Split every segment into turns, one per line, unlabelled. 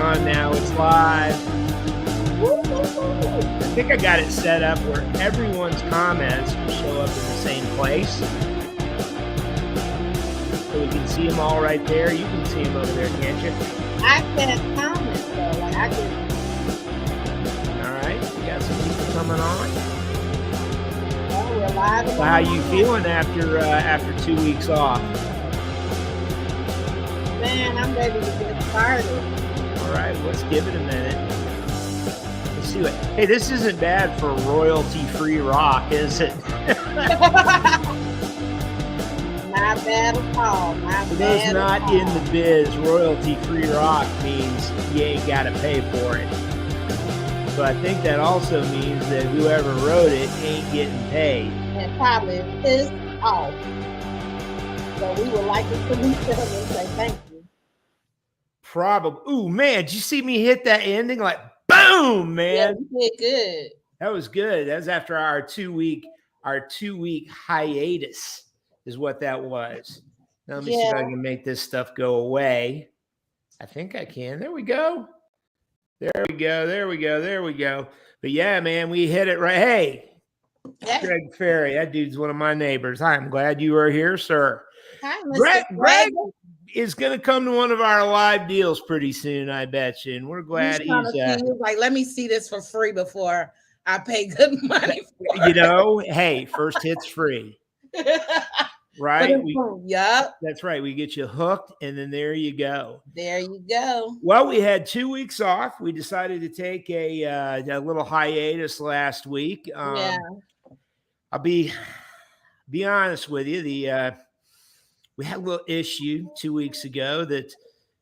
on now. It's live. I think I got it set up where everyone's comments will show up in the same place. So we can see them all right there. You can see them over there, can't you?
I can't comment though. Like I can.
All right. We got some people coming on.
Oh, we're live.
So how you feeling after 2 weeks off?
Man, I'm ready to get started.
All right, let's give it a minute. Let's see what. Hey, this isn't bad for royalty-free rock, is it?
Not bad at all.
For those not in the biz, royalty-free rock means you ain't got to pay for it. So I think that also means that whoever wrote it ain't getting paid.
And probably pissed off. So we would like to salute them and say thank you.
Probably. Ooh, man, did you see me hit that ending? Like, boom, man.
Yeah, you did good.
That was good. That was after our 2 week hiatus is what that was. Now let me see if I can make this stuff go away. I think I can. There we go. There we go. But yeah, man, we hit it right. Hey, Greg Ferry, that dude's one of my neighbors. I'm glad you are here, sir.
Hi, Mr.
Greg is going to come to one of our live deals pretty soon, I bet you. And we're glad he's
like, let me see this for free before I pay good money for it.
You know, hey, first hit's free. Right?
Yep.
That's right. We get you hooked, and then there you go.
There you go.
Well, we had 2 weeks off. We decided to take a little hiatus last week.
Yeah.
I'll be honest with you. We had a little issue 2 weeks ago that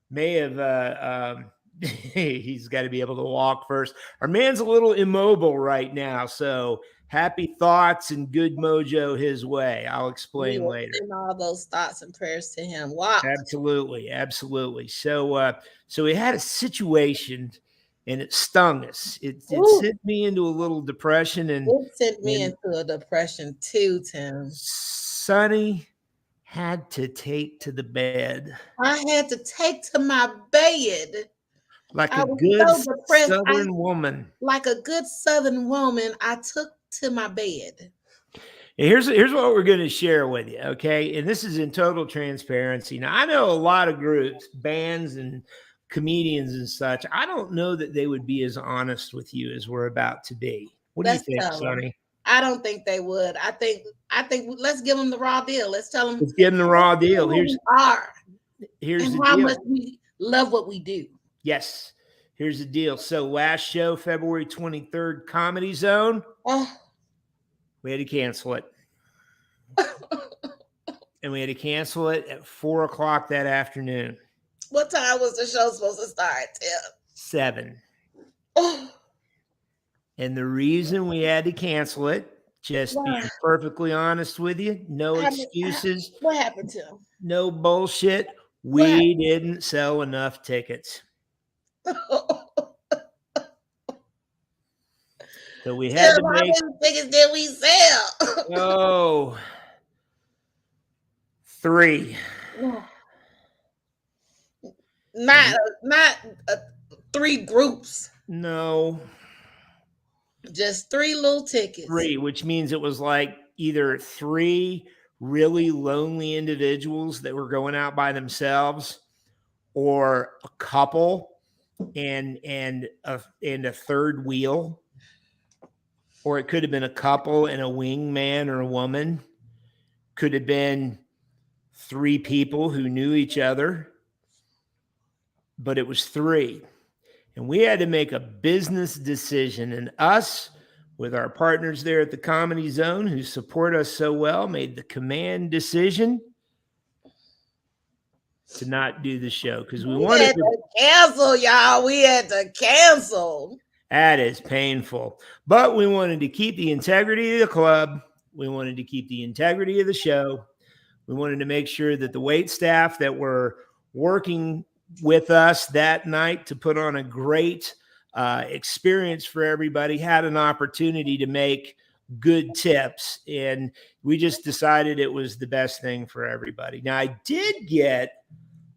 may have he's got to be able to walk first. Our man's a little immobile right now, so happy thoughts and good mojo his way. I'll explain later.
Send all those thoughts and prayers to him. Wow.
Absolutely. So we had a situation, and it stung us. It sent me into a little depression, and
it sent me into a depression too, Tim.
Sonny had to take to the bed.
I had to take to my bed.
Like a good Southern woman.
Like a good Southern woman, I took to my bed.
Here's what we're going to share with you, okay? And this is in total transparency. Now, I know a lot of groups, bands and comedians and such. I don't know that they would be as honest with you as we're about to be. What do you think, Sonny?
I don't think they would. I think let's give them the raw deal. Let's tell them.
Let's give them the raw deal. Here's
and how much we love what we do.
Yes. Here's the deal. So last show, February 23rd, Comedy Zone. We had to cancel it. And we had to cancel it at 4:00 that afternoon.
What time was the show supposed to start, Tim?
7. And the reason we had to cancel it, just being perfectly honest with you, no excuses.
What happened to him?
No bullshit. We didn't sell enough tickets. So we had to make.
How many tickets did we sell?
3.
Not 3 groups.
No.
Just 3 little tickets.
3, which means it was like either 3 really lonely individuals that were going out by themselves, or a couple and a third wheel, or it could have been a couple and a wingman or a woman. Could have been 3 people who knew each other, but it was 3. And we had to make a business decision, and us, with our partners there at the Comedy Zone who support us so well, made the command decision to not do the show because we wanted to
cancel, y'all. We had to cancel.
That is painful. But we wanted to keep the integrity of the club. We wanted to keep the integrity of the show. We wanted to make sure that the wait staff that were working with us that night to put on a great experience for everybody had an opportunity to make good tips. And we just decided it was the best thing for everybody. Now, I did get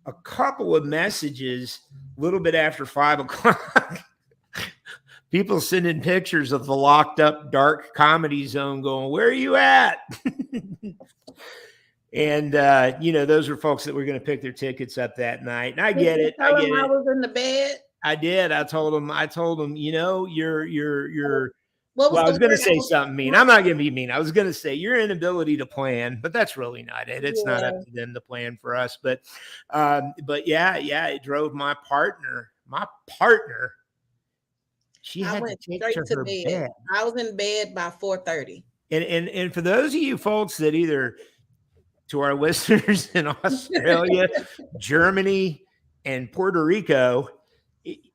a couple of messages a little bit after 5 o'clock. People sending pictures of the locked up dark comedy zone going, where are you at? And, those are folks that were going to pick their tickets up that night. And I get it.
I was in the bed.
I did. I told them, you're,
well,
I was going to say something mean. I'm not going to be mean. I was going to say your inability to plan, but that's really not it. It's not up to them to plan for us. But yeah, it drove my partner. She had to take to her bed.
I was in bed by 4:30.
And for those of you folks that either, to our listeners in Australia, Germany, and Puerto Rico,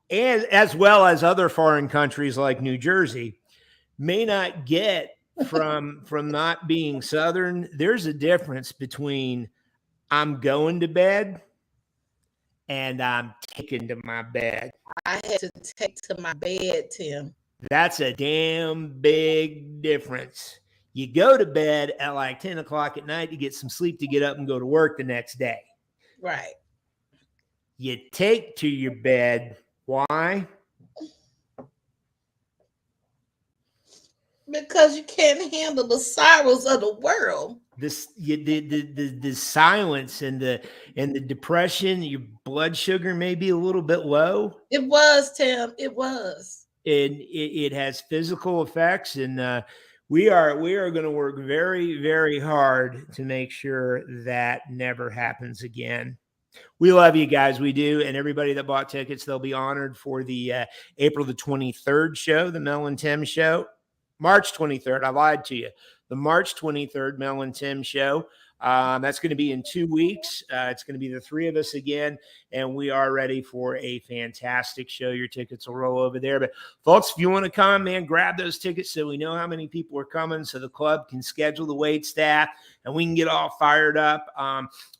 and as well as other foreign countries like New Jersey, may not get from not being Southern, there's a difference between I'm going to bed and I'm taking to my bed.
I had to take to my bed, Tim.
That's a damn big difference. You go to bed at like 10 o'clock at night to get some sleep to get up and go to work the next day.
Right.
You take to your bed. Why?
Because you can't handle the sorrows of the world.
The silence and the depression, your blood sugar may be a little bit low.
It was, Tim. It was.
And it has physical effects. And we are going to work very, very hard to make sure that never happens again. We love you guys. We do. And everybody that bought tickets, they'll be honored for the April the 23rd show, the Mel and Tim show. March 23rd. I lied to you. The March 23rd Mel and Tim show. That's going to be in 2 weeks. It's going to be the three of us again, and we are ready for a fantastic show. Your tickets will roll over there. But folks, if you want to come, man, grab those tickets so we know how many people are coming so the club can schedule the wait staff and we can get all fired up.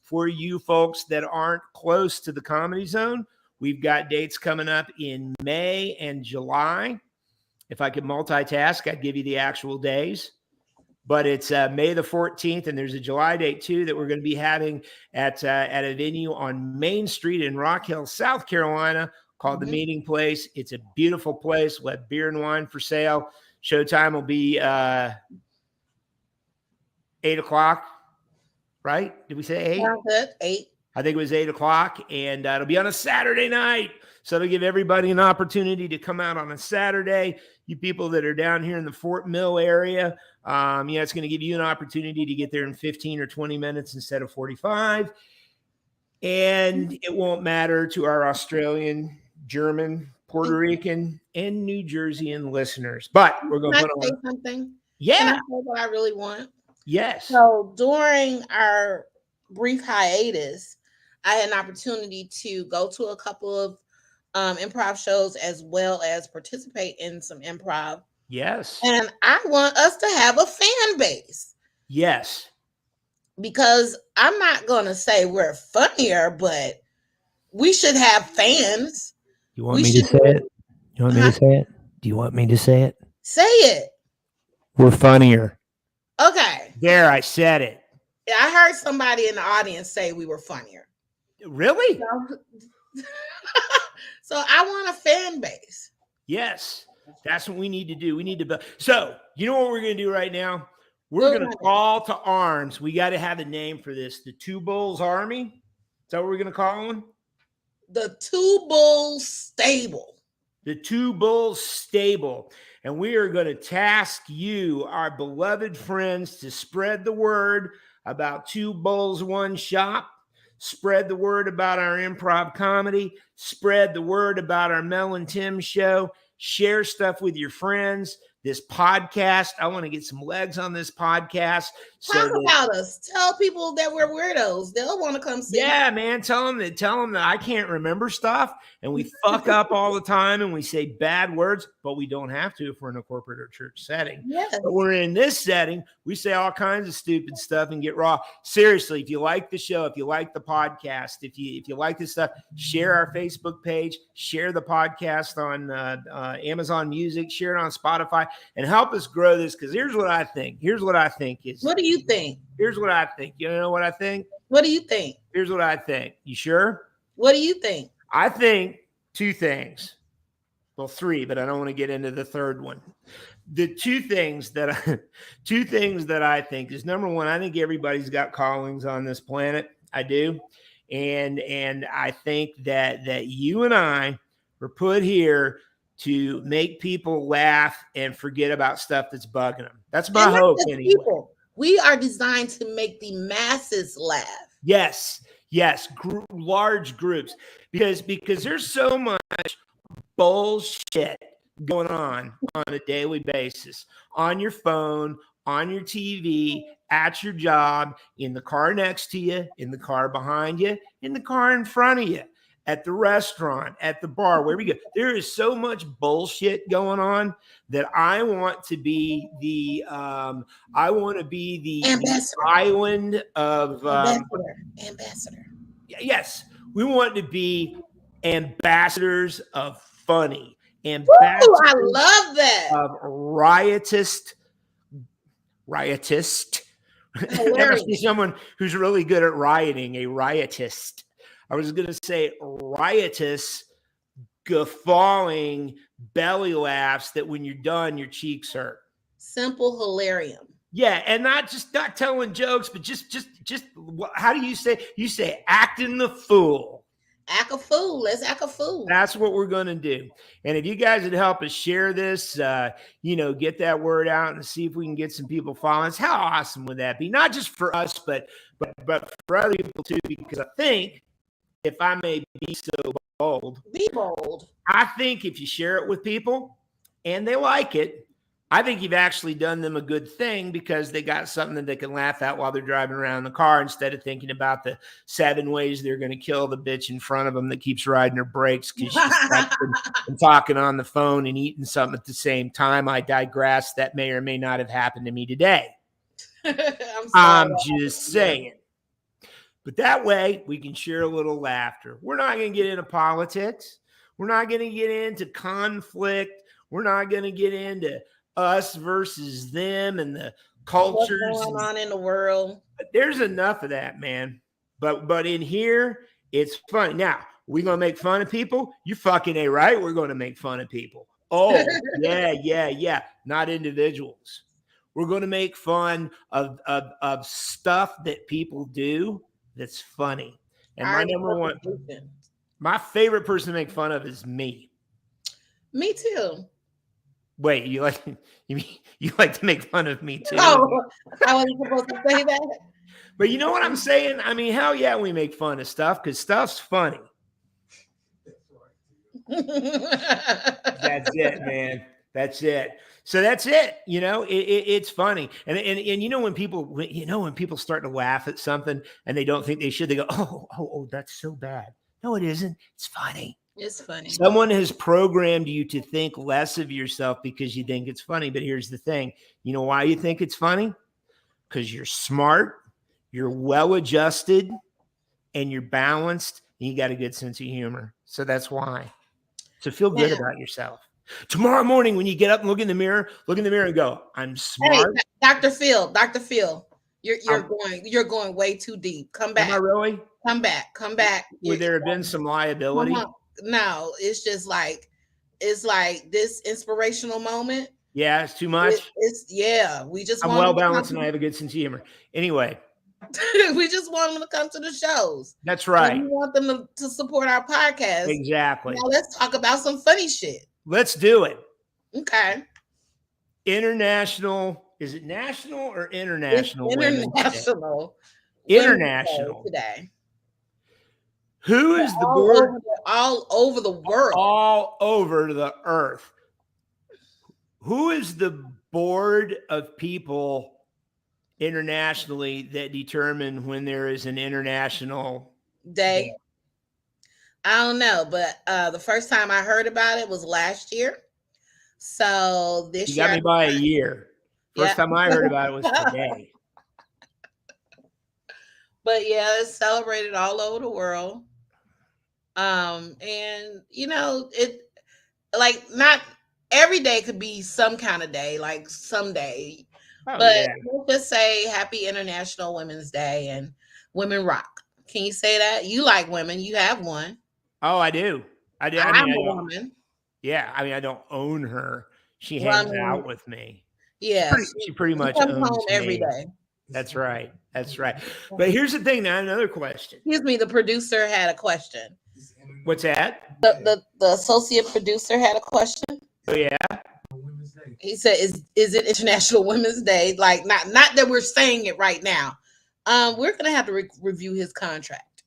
For you folks that aren't close to the Comedy Zone, we've got dates coming up in May and July. If I could multitask, I'd give you the actual days. But it's May the 14th, and there's a July date, too, that we're going to be having at a venue on Main Street in Rock Hill, South Carolina, called The Meeting Place. It's a beautiful place. We'll have beer and wine for sale. Showtime will be 8 o'clock, right? Did we say 8?
Yeah, 8.
I think it was 8 o'clock, and it'll be on a Saturday night. So it'll give everybody an opportunity to come out on a Saturday. You people that are down here in the Fort Mill area, it's going to give you an opportunity to get there in 15 or 20 minutes instead of 45. And it won't matter to our Australian, German, Puerto Rican, and New Jerseyan listeners. But we're going to put on
something.
Yeah.
Can I say what I really want?
Yes.
So during our brief hiatus, I had an opportunity to go to a couple of improv shows as well as participate in some improv.
Yes.
And I want us to have a fan base.
Yes.
Because I'm not going to say we're funnier, but we should have fans.
You want me to say it? You want me to say it? Do you want me to say it?
Say it.
We're funnier.
Okay.
There, I said it.
I heard somebody in the audience say we were funnier.
Really?
So I want a fan base.
Yes, that's what we need to do. We need to. So you know what we're going to do right now? We're going to call to arms. We got to have a name for this. The Two Bulls Army. Is that what we're going to call them?
The Two Bulls Stable.
The Two Bulls Stable. And we are going to task you, our beloved friends, to spread the word about Two Bulls, One Shop. Spread the word about our improv comedy. Spread the word about our Mel and Tim show. Share stuff with your friends. This podcast, I want to get some legs on this podcast.
Talk about us. Tell people that we're weirdos. They'll want to come see.
Yeah, man. Tell them that I can't remember stuff and we fuck up all the time and we say bad words, but we don't have to if we're in a corporate or church setting.
Yes.
But we're in this setting, we say all kinds of stupid stuff and get raw. Seriously, if you like the show, if you like the podcast, if you like this stuff, share our Facebook page, share the podcast on Amazon Music, share it on Spotify, and help us grow this. Because here's what I think. What do you
you think?
Here's what I think. You know what I think?
What do you think?
Here's what I think. You sure?
What do you think?
I think two things. Well, three, but I don't want to get into the third one. The two things that I think is, number one, I think everybody's got callings on this planet. I do. And I think that you and I were put here to make people laugh and forget about stuff that's bugging them. That's my hope anyway.
People. We are designed to make the masses laugh.
Yes, large groups, because there's so much bullshit going on a daily basis, on your phone, on your TV, at your job, in the car next to you, in the car behind you, in the car in front of you, at the restaurant, at the bar, wherever you go. There is so much bullshit going on that I want to be the island of
ambassador.
Yes, we want to be ambassadors of funny. Ambassadors.
Ooh, I love that.
Of riotist. There must be someone who's really good at rioting, a riotist. I was going to say riotous, guffawing belly laughs that when you're done, your cheeks hurt.
Simple hilarium.
Yeah, and not telling jokes, but just how do you say? You say acting the fool.
Act a fool. Let's act a fool.
That's what we're going to do. And if you guys would help us share this, get that word out and see if we can get some people following us. How awesome would that be? Not just for us, but for other people too, because I think, if I may be so bold.
Be bold.
I think if you share it with people and they like it, I think you've actually done them a good thing, because they got something that they can laugh at while they're driving around the car, instead of thinking about the 7 ways they're going to kill the bitch in front of them that keeps riding her brakes because she's and talking on the phone and eating something at the same time. I digress. That may or may not have happened to me today. I'm just saying. But that way we can share a little laughter. We're not going to get into politics. We're not going to get into conflict. We're not going to get into us versus them and the cultures.
What's going on in the world?
There's enough of that, man. But in here, it's funny. Now, we're going to make fun of people. You fucking A, right? We're going to make fun of people. Oh, yeah. Not individuals. We're going to make fun of stuff that people do that's funny. And my favorite person to make fun of is me.
Me too.
Wait, you like to make fun of me too?
Oh, I wasn't supposed to say that.
But you know what I'm saying? I mean, hell yeah, we make fun of stuff because stuff's funny. That's it, man. That's it. So that's it. It's funny. And when people start to laugh at something and they don't think they should, they go, oh, that's so bad. No, it isn't. It's funny.
It's funny.
Someone has programmed you to think less of yourself because you think it's funny. But here's the thing. You know why you think it's funny? Because you're smart, you're well-adjusted, and you're balanced, and you got a good sense of humor. So that's why. So feel good about yourself. Tomorrow morning, when you get up and look in the mirror and go, I'm smart.
Hey, Dr. Phil, you're going way too deep. Come back.
Am I really?
Come back.
Would there have been some liability?
No, it's just like, it's like this inspirational moment.
Yeah, it's too much.
I'm
well balanced and I have a good sense of humor. Anyway.
We just want them to come to the shows.
That's right.
And we want them to support our podcast.
Exactly.
Now let's talk about some funny shit.
Let's do it.
Okay.
International. Is it national or international?
International.
International
today.
Who is the board?
All over the world.
All over the earth. Who is the board of people internationally that determine when there is an international
day? I don't know, but the first time I heard about it was last year. So this year,
you got me by a year. First time I heard about it was today.
But yeah, it's celebrated all over the world. And it like not every day could be some kind of day, like someday,
Oh
But
yeah.
let's just say Happy International Women's Day and women rock. Can you say that? You like women. You have one.
Oh, I do. I do. I
I'm
mean,
a
I don't.
woman.
Yeah. I mean, I don't own her. She
Well, I
hangs
mean,
out with me.
yeah,
She pretty
she
much
comes home
owns
every
me.
day.
That's right. That's right. But here's the thing. Now, another question.
Excuse me, the producer had a question.
What's that?
The associate producer had a question.
Oh yeah.
He said, "Is it International Women's Day? Like, not that we're saying it right now. We're gonna have to review his contract.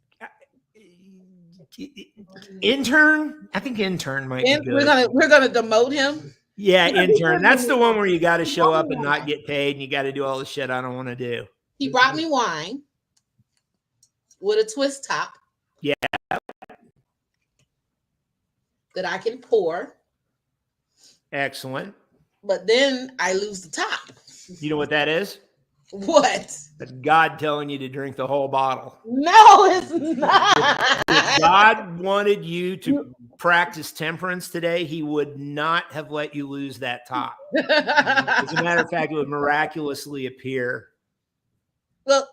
Intern. I think intern might be
And we're
good.
gonna demote him.
Yeah,
Because he
intern. That's the one where you got to show
brought
up
me
and not
wine.
get paid, and you got to do all the shit I don't want to do.
He brought me wine with a twist top.
Yeah.
That I can pour,
Excellent.
but then I lose the top.
You know what that is?
What?
That's God telling you to drink the whole bottle.
No, it's not.
If God wanted you to practice temperance today, he would not have let you lose that top. As a matter of fact, it would miraculously appear.
Well,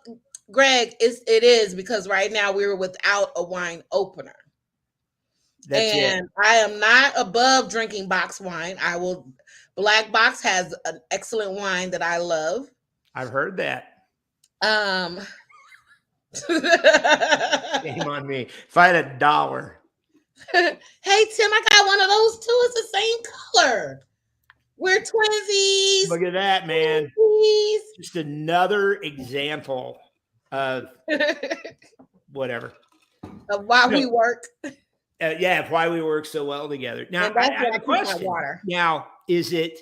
Greg, it is because right now we were without a wine opener.
That's
and
it.
I am not above drinking box wine. Black Box has an excellent wine that I love.
I've heard that. Shame on me. If I had $1.
Hey Tim, I got one of those too. It's the same color. We're twinsies.
Look at that, man.
Twinsies.
Just another example of whatever.
Of why we work.
Yeah, why we work so well together. Now,
And that's
I have a question.
water.
Now, is it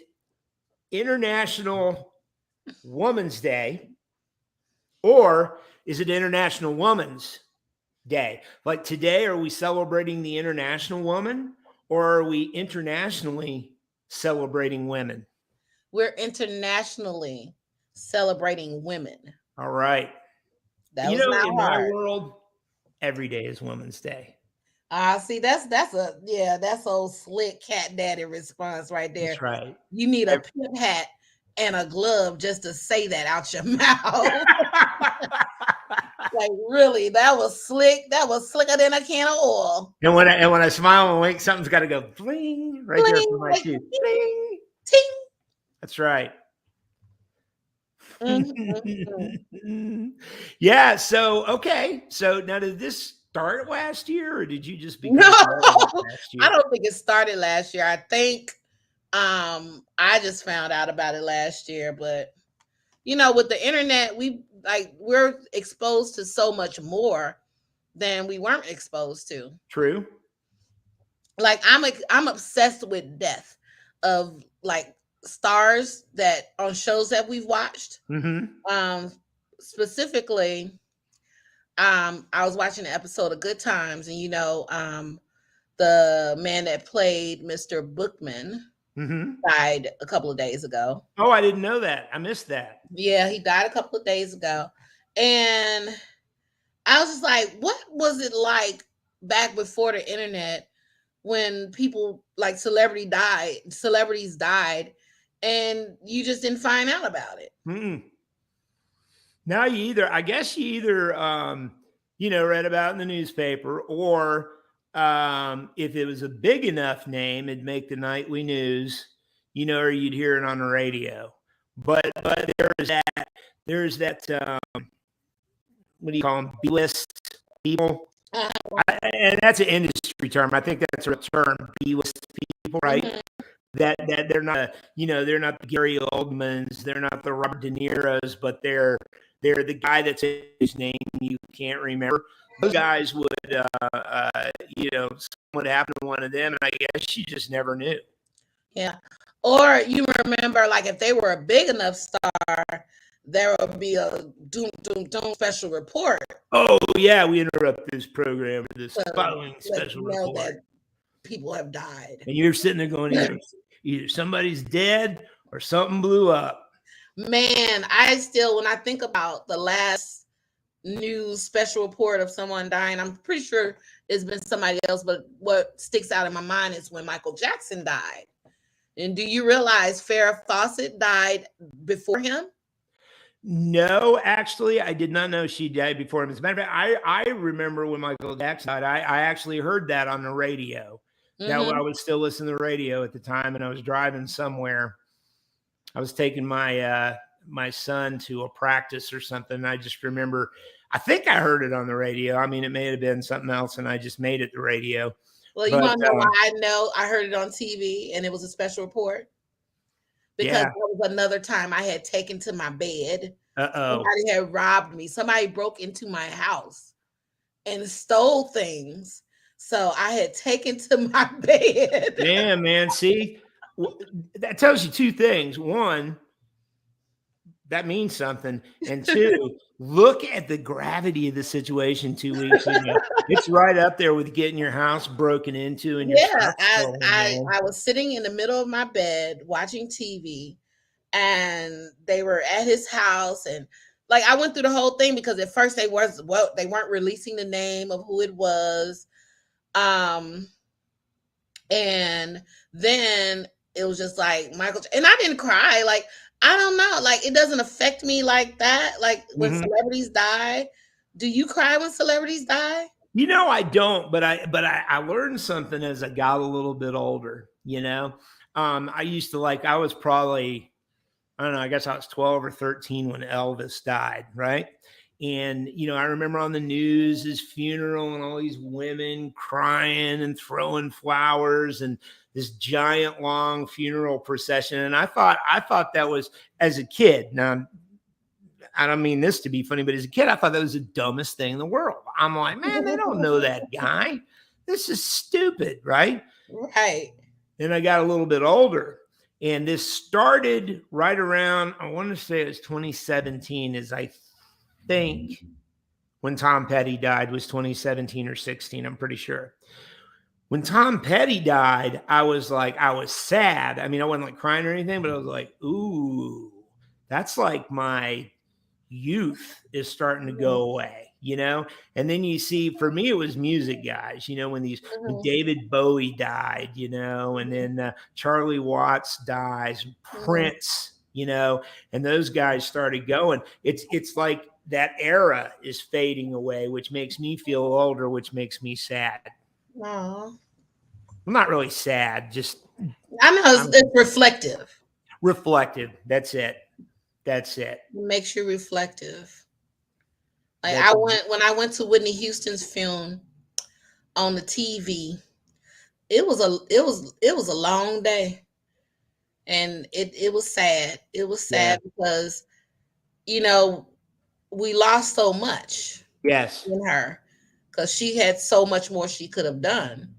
International Women's Day or is it International Woman's Day? Like today, are we celebrating the international woman or are we internationally celebrating women?
We're internationally celebrating women.
All right.
That
you
was
know,
not
in
hard.
my world, every day is Women's Day.
See, that's old slick cat daddy response right there.
That's right.
You need a pimp hat and a glove just to say that out your mouth. Like really, that was slick. That was slicker than a can of oil.
And when I smile and wink, something's got to go bling right
Bling,
there for my
like,
tooth.
Bling, ting.
That's right.
Mm-hmm.
Yeah. So okay. So now, did this start last year, or did you just become
No,
last year?
I don't think it started last year. I think I just found out about it last year, but with the internet, we're exposed to so much more than we weren't exposed to.
True.
Like I'm obsessed with death of like stars that on shows that we've watched.
Mm-hmm.
Specifically, I was watching an episode of Good Times, and the man that played Mr. Bookman died a couple of days ago.
Oh, I didn't know that. I missed that.
Yeah, he died a couple of days ago. And I was just like, what was it like back before the internet when people like celebrities died and you just didn't find out about it?
Mm-mm. Now I guess you either read about in the newspaper, or if it was a big enough name, it'd make the nightly news, or you'd hear it on the radio. But there's that what do you call them? B-list people. And that's an industry term. I think that's a term, B-list people, right? Mm-hmm. That they're not, they're not the Gary Oldmans, they're not the Robert De Niro's, but they're the guy that's his name you can't remember. Those guys would, something would happen to one of them, and I guess you just never knew.
Yeah. Or you remember, like, if they were a big enough star, there would be a doom special report.
Oh, yeah, we interrupt this program for this following special report.
That people have died.
And you're sitting there going, either somebody's dead or something blew up.
Man, when I think about the last news special report of someone dying, I'm pretty sure it's been somebody else, but what sticks out in my mind is when Michael Jackson died. And do you realize Farrah Fawcett died before him?
No, actually, I did not know she died before him. As a matter of fact, I remember when Michael Jackson died, I actually heard that on the radio. That I
Mm-hmm.
was still listening to the radio at the time, and I was driving somewhere. I was taking my my son to a practice or something. And I just remember, I think I heard it on the radio. I mean, it may have been something else, and I just made it the radio.
Well, you
But
want to know why I know? I heard it on TV, and it was a special report because
yeah,
that was another time I had taken to my bed.
uh-oh.
Somebody had robbed me. Somebody broke into my house and stole things. So I had taken to my bed.
Yeah, man. See, that tells you two things. One, that means something. And two, look at the gravity of the situation 2 weeks ago. It's right up there with getting your house broken into and your
Yeah,
stuff stolen, man.
I was sitting in the middle of my bed watching TV, and they were at his house, and like I went through the whole thing because at first they weren't releasing the name of who it was. And then it was just like Michael, and I didn't cry. Like, I don't know, like it doesn't affect me like that. Like when
Mhm.
celebrities die, do you cry when celebrities die?
You know, I don't, but I learned something as I got a little bit older, you know. I used to like, I was probably, I don't know, I guess I was 12 or 13 when Elvis died, right? And, you know, I remember on the news his funeral and all these women crying and throwing flowers and this giant long funeral procession. And I thought that was, as a kid. Now, I don't mean this to be funny, but as a kid, I thought that was the dumbest thing in the world. I'm like, man, they don't know that guy. This is stupid, right?
Right.
Then I got a little bit older, and this started right around, I want to say it was 2017, is I think when Tom Petty died was 2017 or 16, I'm pretty sure. When Tom Petty died, I was like, I was sad. I mean, I wasn't like crying or anything, but I was like, ooh, that's like my youth is starting to go away, you know? And then you see, for me, it was music guys, you know, when
Mhm.
David Bowie died, you know, and then Charlie Watts dies, Prince, you know, and those guys started going. It's like that era is fading away, which makes me feel older, which makes me sad.
Aw.
I'm not really sad, just
I know it's reflective.
reflective. That's it. That's it.
It makes you reflective. Like
That's
when I went to Whitney Houston's film on the TV, it was a long day. And it was sad. It was sad because, you know, we lost so much
yes.
in her because she had so much more she could have done.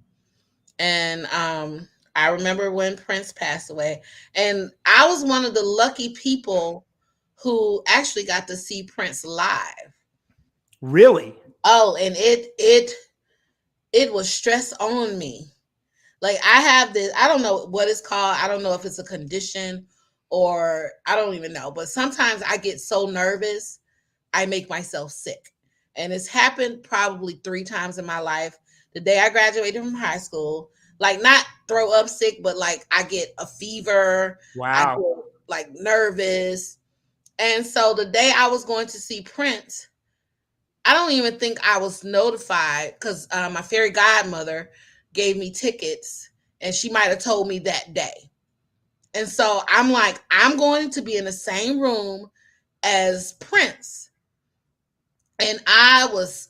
And I remember when Prince passed away, and I was one of the lucky people who actually got to see Prince live.
Really?
Oh, and it was stress on me. Like I have this, I don't know what it's called. I don't know if it's a condition or I don't even know, but sometimes I get so nervous, I make myself sick. And it's happened probably 3 times in my life. The day I graduated from high school, like not throw up sick, but like I get a fever, I
Wow.
get like nervous. And so the day I was going to see Prince, I don't even think I was notified because my fairy godmother gave me tickets and she might have told me that day. And so I'm like, I'm going to be in the same room as Prince. And I was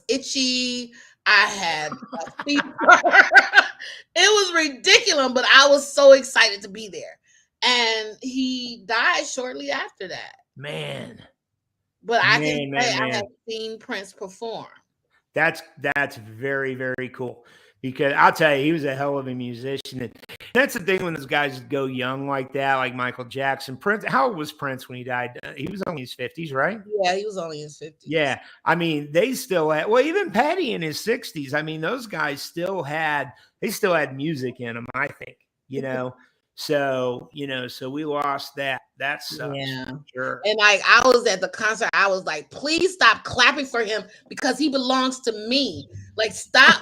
itchy. I had a fever. It was ridiculous, but I was so excited to be there. And he died shortly after that.
Man.
But I can say I
Man.
have seen Prince perform.
That's very, very cool. Because I'll tell you, he was a hell of a musician. And that's the thing when those guys go young like that, like Michael Jackson. Prince, how old was Prince when he died? He was only in his 50s, right?
Yeah, he was only in his 50s.
Yeah. I mean, they still had, well, even Petty in his 60s. I mean, those guys still had music in them, I think, you know. So, you know, so we lost that. That sucks.
Yeah.
For sure.
And like I was at the concert, I was like, please stop clapping for him because he belongs to me. Like, stop.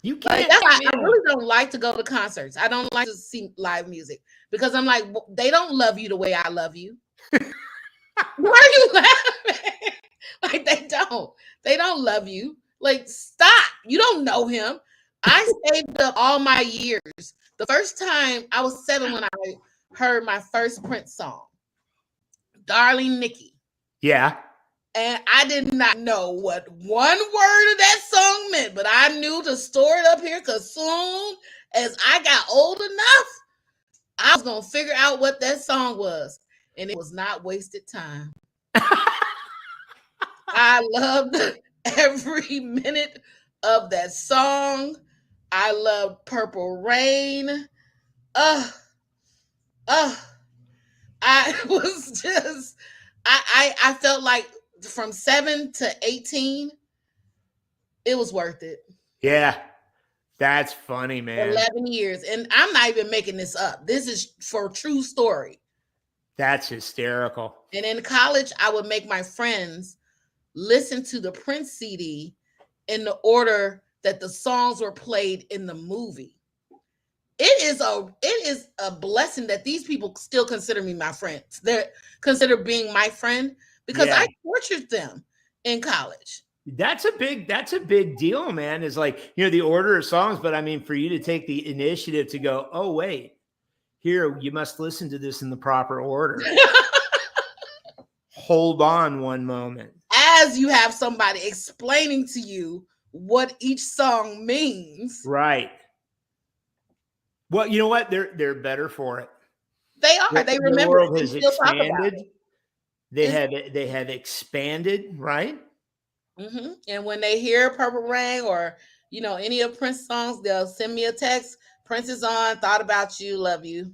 You
Like,
can't.
that's why I really don't like to go to concerts. I don't like to see live music because I'm like, they don't love you the way I love you. Why are you laughing? Like they don't love you. Like, stop. You don't know him. I saved up all my years. The first time I was 7 when I heard my first Prince song, Darling Nikki.
Yeah.
And I did not know what one word of that song meant, but I knew to store it up here because soon as I got old enough, I was going to figure out what that song was. And it was not wasted time. I loved every minute of that song. I loved Purple Rain. I was just, I felt like from 7 to 18, it was worth it.
Yeah. That's funny, man.
11 years. And I'm not even making this up. This is for true story.
That's hysterical.
And in college, I would make my friends listen to the Prince CD in the order that the songs were played in the movie. It is a blessing that these people still consider me my friends. They consider being my friend because I tortured them in college.
That's a big deal, man. Is like, the order of songs, but I mean, for you to take the initiative to go, oh wait, here, you must listen to this in the proper order. Hold on one moment.
As you have somebody explaining to you what each song means.
Right. Well, you know what? They're better for it.
They are. They remember.
The world has expanded. They have expanded, right?
Mm-hmm. And when they hear Purple Rain or any of Prince songs, they'll send me a text. Prince is on. Thought about you. Love you.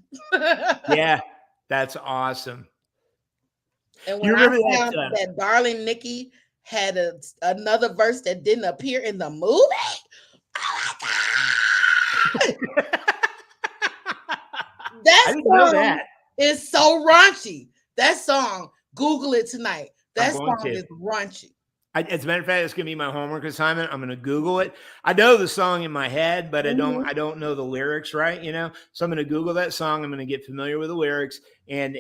Yeah, that's awesome.
And when I found that Darling Nikki had another verse that didn't appear in the movie, oh my God. That song is so raunchy. That song, Google it tonight. That song is raunchy.
As a matter of fact, it's going to be my homework assignment. I'm going to Google it. I know the song in my head, but I don't know the lyrics, right? So I'm going to Google that song. I'm going to get familiar with the lyrics, and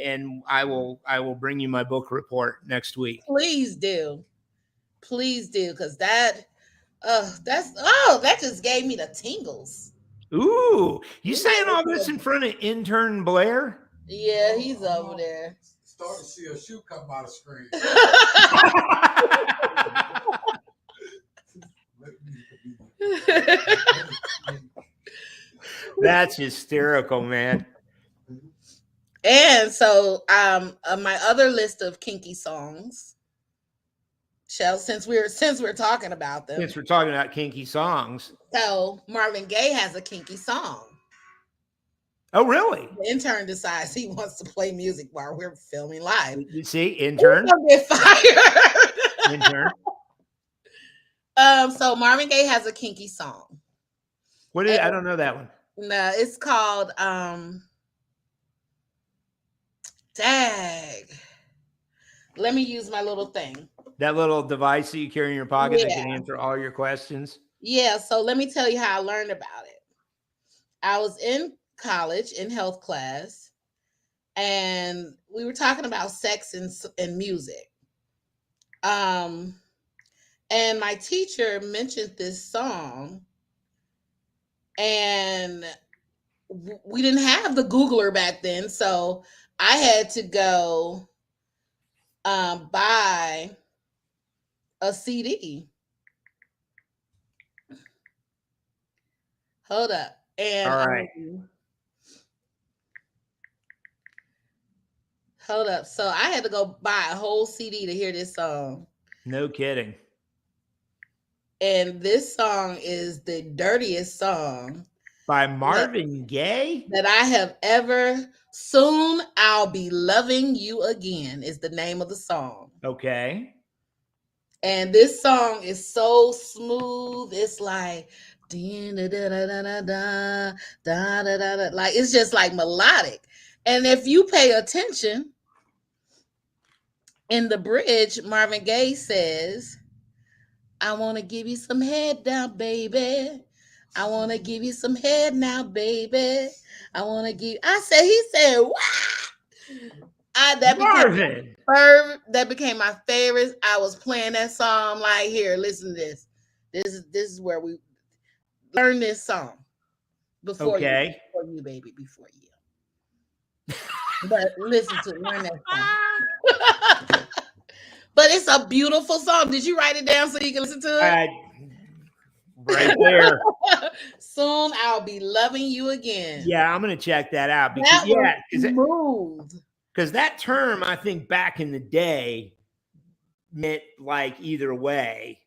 I will bring you my book report next week.
Please do, because that just gave me the tingles.
Ooh, you saying all this in front of intern Blair?
Yeah, he's over there.
Starting to see a shoe come out of screen.
That's hysterical, man.
And so my other list of kinky songs, since we're talking about them.
Since we're talking about kinky songs.
So Marvin Gaye has a kinky song.
Oh, really?
The intern decides he wants to play music while we're filming live.
You see, intern.
Get fired.
Intern.
So Marvin Gaye has a kinky song.
I don't know that one.
No, it's called Dag. Let me use my little thing.
That little device that you carry in your pocket that can answer all your questions.
Yeah, so let me tell you how I learned about it. I was in college in health class, and we were talking about sex and music. And my teacher mentioned this song, and we didn't have the Googler back then, so I had to go buy a CD. Hold up. And
all right.
Hold up. So I had to go buy a whole CD to hear this song.
No kidding.
And this song is the dirtiest song
by Marvin Gaye
that I have ever. Soon I'll Be Loving You Again is the name of the song.
Okay.
And this song is so smooth. It's like like it's just like melodic. And if you pay attention, in the bridge, Marvin Gaye says, I want to give you some head now, baby. I want to give you some head now, baby. I want to give. He said, what?
Marvin.
That became my favorite. I was playing that song. Like, here, listen to this. This is where we learn this song. Before
Okay.
you, baby, before you. But listen to learn that song. But it's a beautiful song. Did you write it down so you can listen to it?
Right there.
Soon I'll be loving you again.
Yeah, I'm gonna check that out
That
because
was smooth.
Because that term, I think back in the day meant like either way.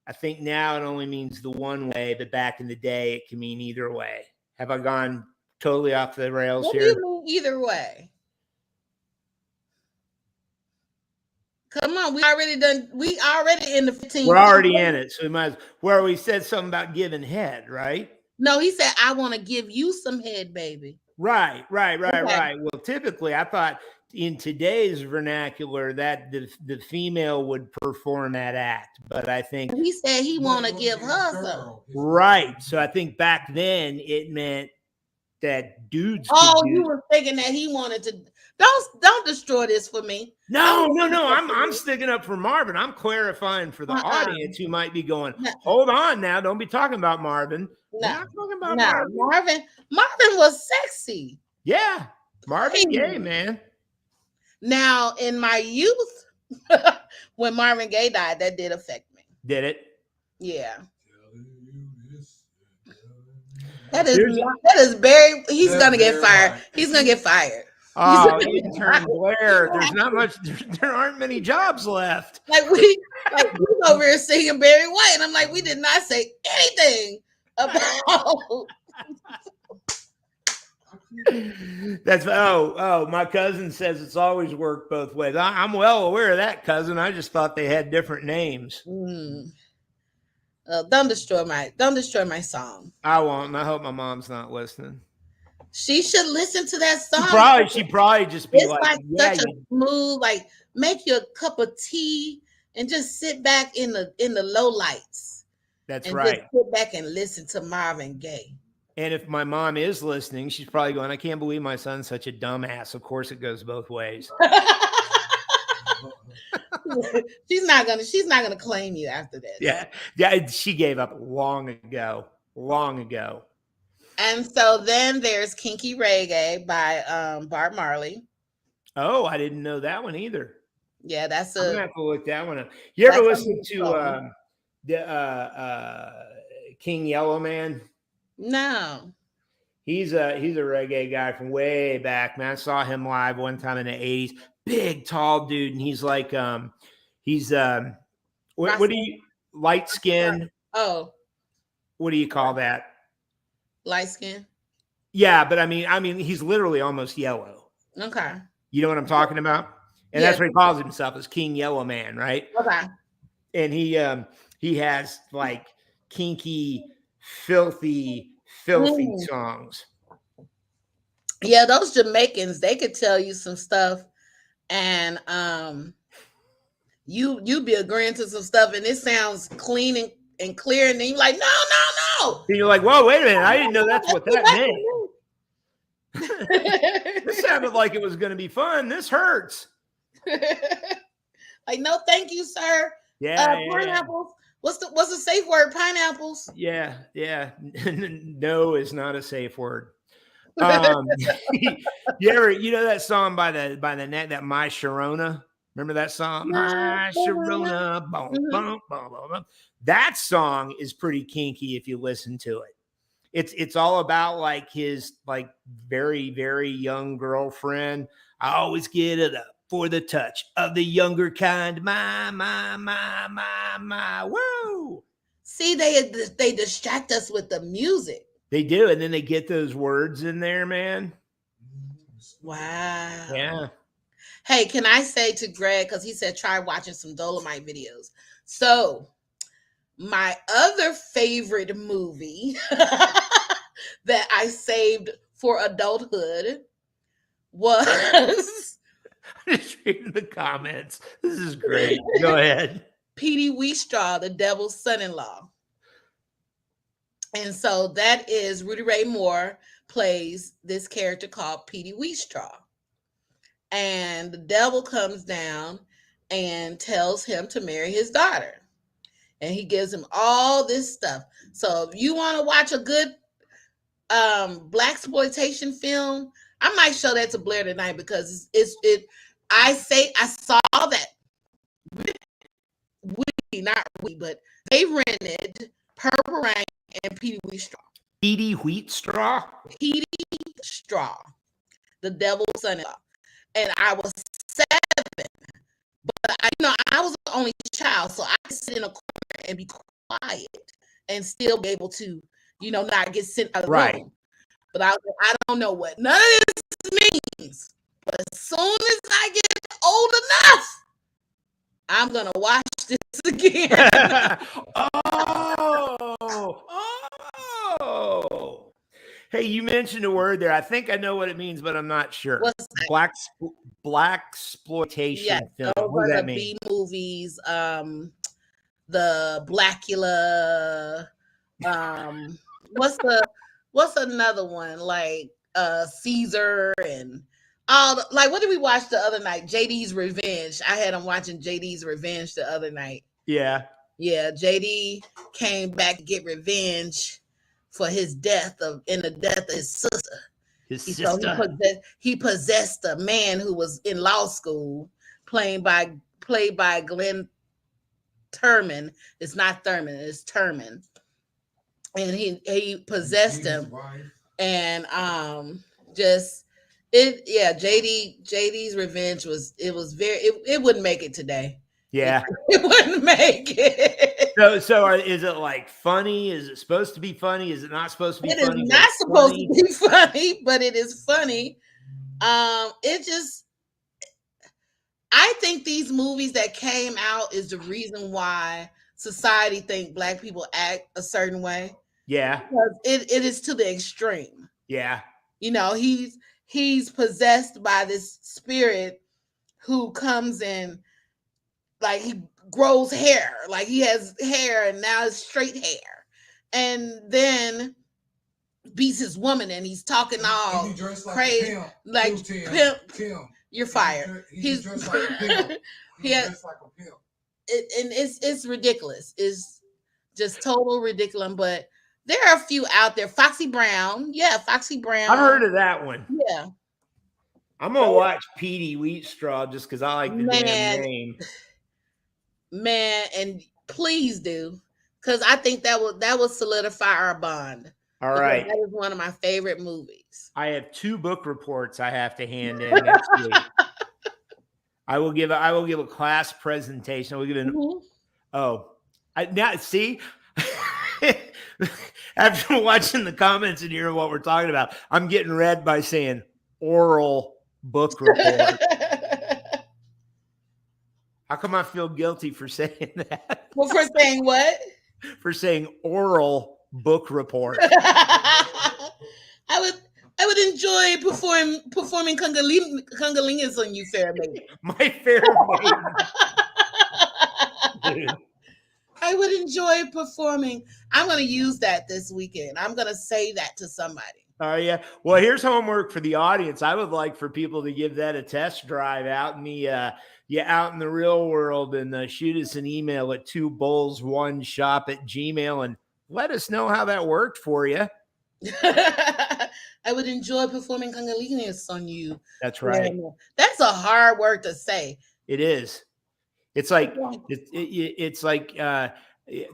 I think now it only means the one way, but back in the day it can mean either way. Have I gone totally off the rails
What
here?
do you mean either way? Come on, we already in the 15.
We're already in it. So we might where we said something about giving head, right?
No, he said, I want to give you some head, baby.
Right. Well, typically I thought in today's vernacular that the female would perform that act, but I think
he said he want to give her some.
Right. So I think back then it meant that dudes.
You were thinking that he wanted to. Don't destroy this for me.
No. I'm sticking up for Marvin. I'm clarifying for the audience who might be going, hold on now. Don't be talking about Marvin.
No,
not talking about Marvin.
Marvin was sexy.
Yeah. Marvin Gaye, man.
Now, in my youth, when Marvin Gaye died, that did affect me.
Did it?
Yeah. That is Barry. He's gonna get fired. Right. He's gonna get fired.
Oh, intern Blair. There's not much. There aren't many jobs left.
Like we over here singing Barry White, and I'm like, we did not say anything about.
That's my cousin says it's always worked both ways. I'm well aware of that, cousin. I just thought they had different names.
Don't destroy my song.
I won't, and I hope my mom's not listening.
She should listen to that song.
She probably just be like
such a smooth, like make you a cup of tea and just sit back in the low lights.
That's right.
Just sit back and listen to Marvin Gaye.
And if my mom is listening, she's probably going, I can't believe my son's such a dumbass. Of course it goes both ways.
She's not gonna claim you after this.
Yeah. She gave up long ago.
And so then there's Kinky Reggae by Bob Marley.
Oh, I didn't know that one either.
Yeah,
I'm gonna have to look that one up. You ever listen to King Yellowman?
No.
He's a reggae guy from way back, man. I saw him live one time in the 80s. Big, tall dude, and he's like, what do you light skin?
Oh,
what do you call that?
Light skin.
Yeah, but I mean, he's literally almost yellow.
Okay.
You know what I'm talking about? And that's what he calls himself, as King Yellowman, right?
Okay.
And he has like kinky, filthy songs.
Yeah, those Jamaicans, they could tell you some stuff, and you'd be agreeing to some stuff, and it sounds clean and clear, and then you're like, no.
And you're like, whoa, wait a minute, I didn't know that's what that meant. This sounded like it was going to be fun. This hurts.
Like, no, thank you, sir.
Yeah.
Pineapples. What's the safe word? Pineapples.
Yeah. No is not a safe word. You know that song by the net, that My Sharona? Remember that song? My Sharona. Boom, boom, boom, boom. That song is pretty kinky if you listen to it. It's all about like his like very, very young girlfriend. I always get it up for the touch of the younger kind. My. Woo!
See, they distract us with the music.
They do, and then they get those words in there, man.
Wow.
Yeah.
Hey, can I say to Greg, because he said try watching some Dolomite videos. So my other favorite movie that I saved for adulthood was
I'm just reading the comments. This is great. Go ahead.
Petey Wheatstraw, the devil's son-in-law. And so that is Rudy Ray Moore plays this character called Petey Wheatstraw. and the devil comes down and tells him to marry his daughter. And he gives him all this stuff. So if you want to watch a good black exploitation film, I might show that to Blair tonight because I saw that but they rented Purple Rain and Petey Wheatstraw.
Petey Wheatstraw?
Petey Straw, the devil's son-in-law. And I was 7, but I was the only child, so I could sit in a corner and be quiet and still be able to, not get sent out of the room. But I don't know what none of this means. But as soon as I get old enough, I'm gonna watch this again.
Oh. Hey, you mentioned a word there. I think I know what it means, but I'm not sure.
What's that?
Black exploitation film.
What does that mean? B movies, the Blackula. What's another one, like Caesar and all what did we watch the other night? JD's Revenge. I had him watching JD's Revenge the other night.
Yeah.
JD came back to get revenge for his death of his sister. He possessed a man who was in law school, played by Glenn Turman. It's not Thurman, it's Turman. And he possessed him. And JD's Revenge it wouldn't make it today.
Yeah.
It wouldn't make it.
So is it like funny? Is it supposed to be funny? Is it not supposed to be funny?
It is not supposed to be funny, but it is funny. I think these movies that came out is the reason why society think black people act a certain way.
Yeah.
Because it is to the extreme.
Yeah.
He's possessed by this spirit who comes in, like he grows hair, like he has hair and now it's straight hair, and then beats his woman and he's talking all crazy like pimp. You're fired. He's dressed like a pimp. Dressed like a pimp. And it's ridiculous. It's just total ridiculous. But there are a few out there. Foxy Brown. Yeah, Foxy Brown.
I heard of that one.
Yeah.
I'm going to watch Petey Wheatstraw just because I like the damn name.
Man, and please do. Because I think that will solidify our bond.
All right.
That is one of my favorite movies.
I have 2 book reports I have to hand in next week. I will give a class presentation. I will give now see after watching the comments and hearing what we're talking about, I'm getting read by saying oral book report. How come I feel guilty for saying that?
Well, for saying what?
For saying oral book report.
I would enjoy performing Kungalingas on you, Fair Maiden.
My Fair Maiden.
I would enjoy performing. I'm going to use that this weekend. I'm going to say that to somebody.
Oh, yeah. Well, here's homework for the audience. I would like for people to give that a test drive out in the out in the real world and shoot us an email at 2bulls1shop@gmail and let us know how that worked for you.
I would enjoy performing Kungalingas on you.
That's right.
That's a hard word to say.
It is. It's like it's like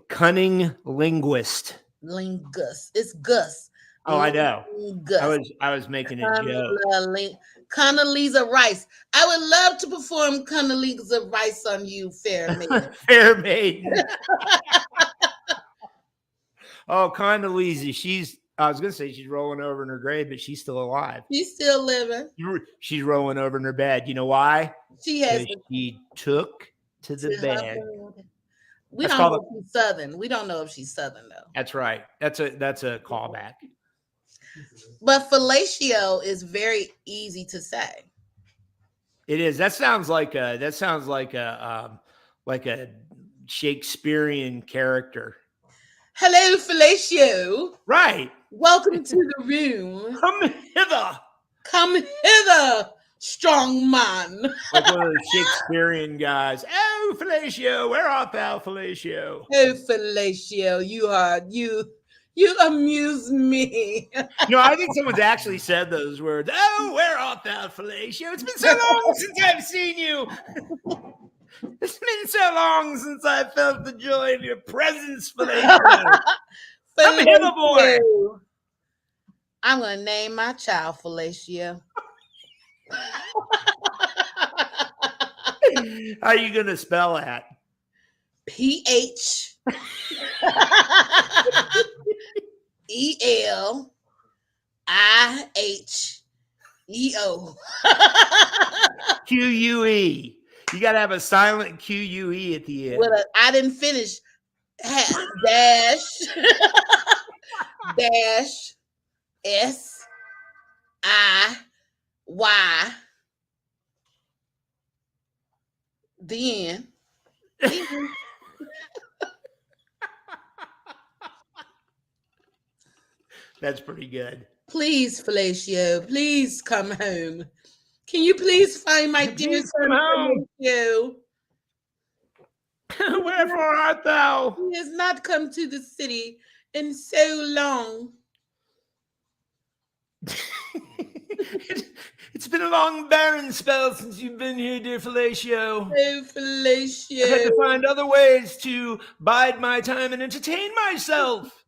cunning linguist.
Lingus. It's Gus.
Oh, I know.
Gus.
I was making a joke.
Condoleezza Rice. I would love to perform Condoleezza Rice on you, Fair Maiden.
Fair Maiden. Oh, Condoleezza. I was going to say she's rolling over in her grave, but she's still alive.
She's still living.
She's rolling over in her bed. You know why?
She
took to the bed.
We don't know if she's Southern. We don't know if she's Southern, though.
That's right. That's a callback.
But fellatio is very easy to say.
It is. That sounds like a Shakespearean character.
Hello, fellatio.
Right.
Welcome to the room.
Come hither.
Come hither. strong man.
Like one of those Shakespearean guys. Oh, Fellatio, where art thou, Fellatio?
Oh, Fellatio, you amuse me.
I think someone's actually said those words. Oh, where art thou, Fellatio? It's been so long since I've seen you. It's been so long since I felt the joy of your presence, Fellatio. Come hither, boy.
I'm going to name my child Fellatio.
How are you going to spell that?
PHELATIO.
QUE. You got to have a silent QUE at the end.
I didn't finish. Dash SIY. Then.
That's pretty good.
Please, Fellatio, please come home. Can you please find my dear son, Fellatio?
Wherefore art thou?
He has not come to the city in so long.
It's been a long barren spell since you've been here, dear Fellatio.
Oh, Fellatio.
I had to find other ways to bide my time and entertain myself.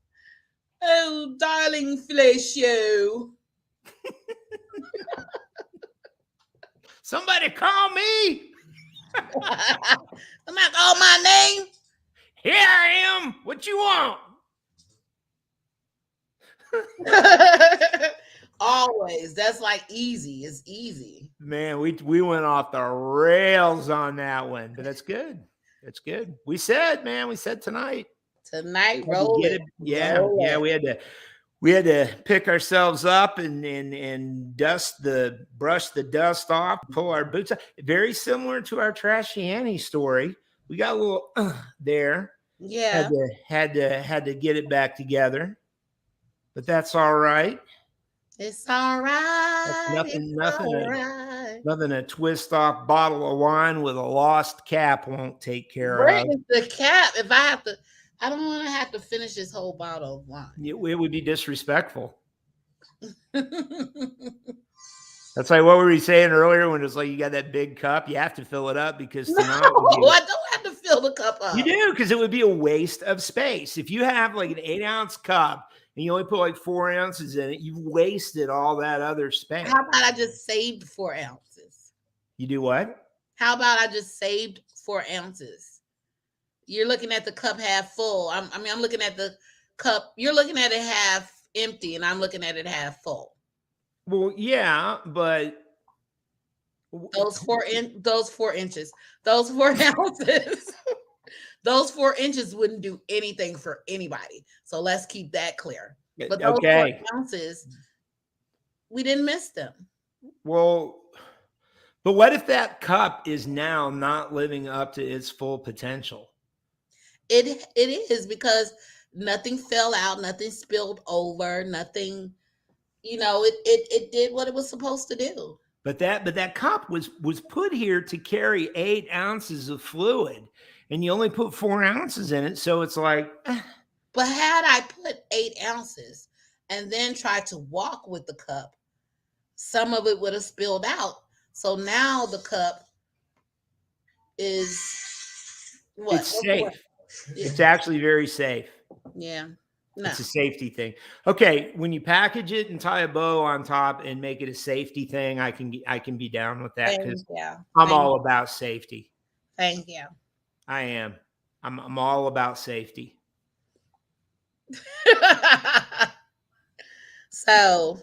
Oh, darling Fellatio.
Somebody call me.
Somebody call my name.
Here I am. What you want?
Always. That's like easy. It's easy.
Man, we went off the rails on that one, but that's good. That's good. We said tonight.
Tonight, roll it.
Yeah. We had to pick ourselves up and brush the dust off, pull our boots up. Very similar to our Trashy Annie story. We got a little there.
Yeah.
Had to get it back together. But that's all right.
It's all right.
Nothing a twist off bottle of wine with a lost cap won't take care
Where
of.
is the cap? If I don't want to have to finish this whole bottle of wine.
It would be disrespectful. That's like what were we saying earlier when it's like you got that big cup, you have to fill it up because tonight.
No, I don't have to fill the cup up.
You do, because it would be a waste of space. If you have like an 8-ounce cup and you only put like 4 ounces in it, you've wasted all that other space.
How about I just saved 4 ounces?
You do what?
How about I just saved 4 ounces? You're looking at the cup half full. I'm looking at the cup. You're looking at it half empty, and I'm looking at it half full.
Well, yeah, but
those 4 inches, those 4 ounces, those 4 inches wouldn't do anything for anybody. So let's keep that clear. But those 4 ounces, we didn't miss them.
Well, but what if that cup is now not living up to its full potential?
It is, because nothing fell out, nothing spilled over, nothing. It did what it was supposed to do.
But that cup was put here to carry 8 ounces of fluid, and you only put 4 ounces in it. So it's like.
But had I put 8 ounces and then tried to walk with the cup, some of it would have spilled out. So now the cup is what?
It's safe. Yeah. It's actually very safe.
Yeah. No.
It's a safety thing. Okay, when you package it and tie a bow on top and make it a safety thing, I can be down with that because I'm all about safety.
Thank you.
I am. I'm all about safety.
So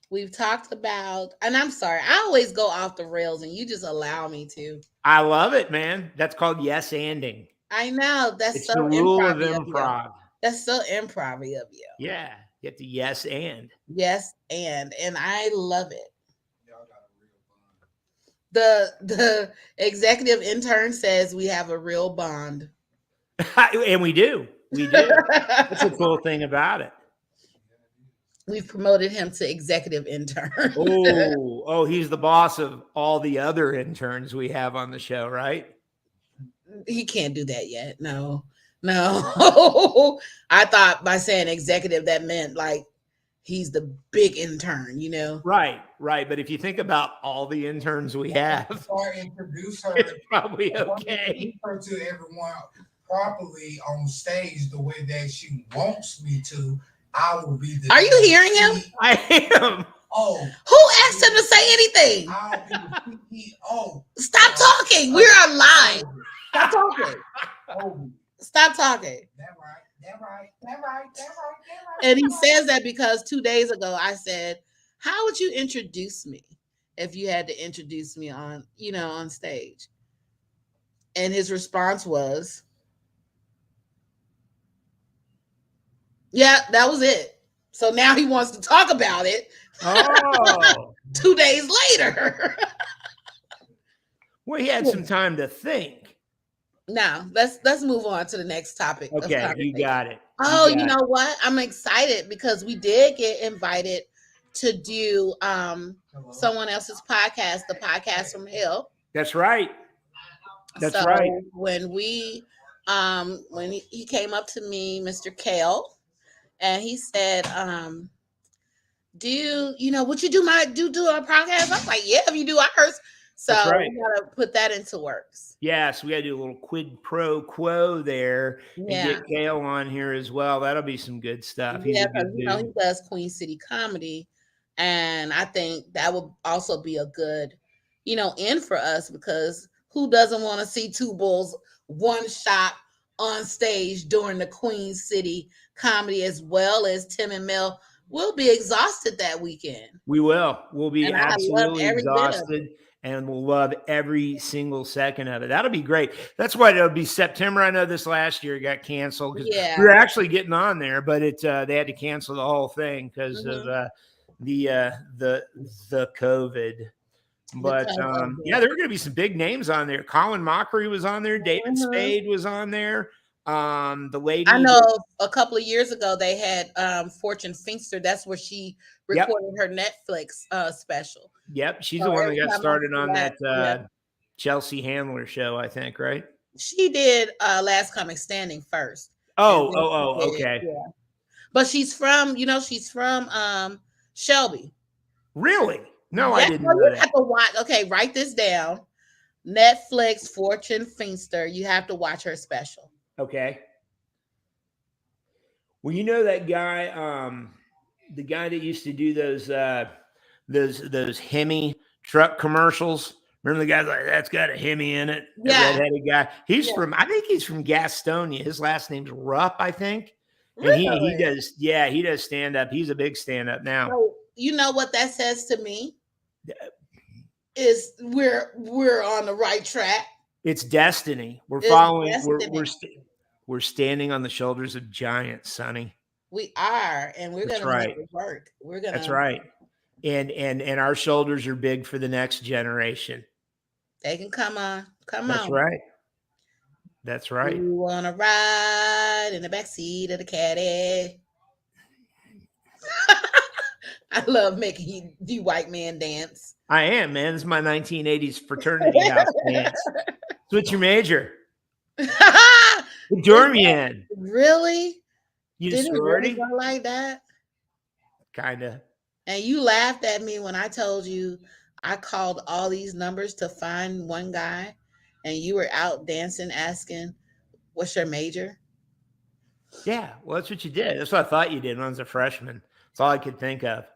we've talked about, and I'm sorry, I always go off the rails, and you just allow me to.
I love it, man. That's called yes-anding.
I know.
It's so the rule of improv.
That's so improv of you.
Yeah. You have to yes and.
Yes, and I love it. Y'all got a real bond. The executive intern says we have a real bond.
And we do. We do. That's a cool thing about it.
We've promoted him to executive intern.
Oh, he's the boss of all the other interns we have on the show, right?
He can't do that yet. No. I thought by saying executive that meant like he's the big intern, you know.
Right. But if you think about all the interns we have,
Or introduce her.
it's probably
Or
okay.
introduce her to everyone properly on stage the way that she wants me to. I will be the.
Are you hearing him?
I am.
Oh,
Who asked him to say anything?
I'll be the CEO.
Stop talking. We're on live. Stop talking.
Oh,
Stop talking.
that right.
And he says that because 2 days ago I said, how would you introduce me if you had to introduce me on, on stage? And his response was, yeah, that was it. So now he wants to talk about it.
Oh.
2 days later.
Well, he had some time to think.
Now let's move on to the next topic.
Okay, you got it.
Oh, you know what? I'm excited because we did get invited to do someone else's podcast, the podcast from Hill.
That's right. That's right.
When he came up to me, Mr. Kale, and he said, would you do our podcast? I was like, yeah, if you do ours. So we gotta put that into works.
Yes, we gotta do a little quid pro quo there and get Kale on here as well. That'll be some good stuff. He's a good dude.
He does Queen City comedy, and I think that would also be a good, end for us, because who doesn't want to see two bulls one shot on stage during the Queen City comedy, as well as Tim and Mel? We'll be exhausted that weekend.
We will. We'll be absolutely exhausted. And we'll love every single second of it. That'll be great. That's why it'll be September. I know this last year got canceled because we were actually getting on there, but they had to cancel the whole thing because of the COVID. But there were going to be some big names on there. Colin Mockery was on there. David Spade was on there. The lady,
I know a couple of years ago they had Fortune Finster. That's where she recorded her Netflix special.
Yep, she's the one that got started on that Chelsea Handler show, I think, right?
She did Last Comic Standing first.
Okay.
Yeah. But she's from Shelby.
Really? No, I didn't know that.
You have to watch. Okay, write this down. Netflix, Fortune Finster. You have to watch her special.
Okay. Well, you know that guy, the guy that used to do those Hemi truck commercials. Remember the guy's like, that's got a Hemi in it.
Yeah.
The redheaded guy. I think he's from Gastonia. His last name's Rupp, I think. And
really?
he does stand up. He's a big stand up now.
So, you know what that says to me? Is we're on the right track.
It's destiny. We're standing on the shoulders of giants, Sonny.
We are, and we're gonna make it work.
That's right. And our shoulders are big for the next generation.
They can come on.
That's right.
You wanna ride in the backseat of the caddy? I love making you white man dance.
I am, man. This is my 1980s fraternity house dance. So what's your major? What dorm you in?
Really?
You did sorority?
Really go like that?
Kinda.
And you laughed at me when I told you I called all these numbers to find one guy, and you were out dancing asking, what's your major?
Yeah, well, that's what you did. That's what I thought you did when I was a freshman. That's all I could think of.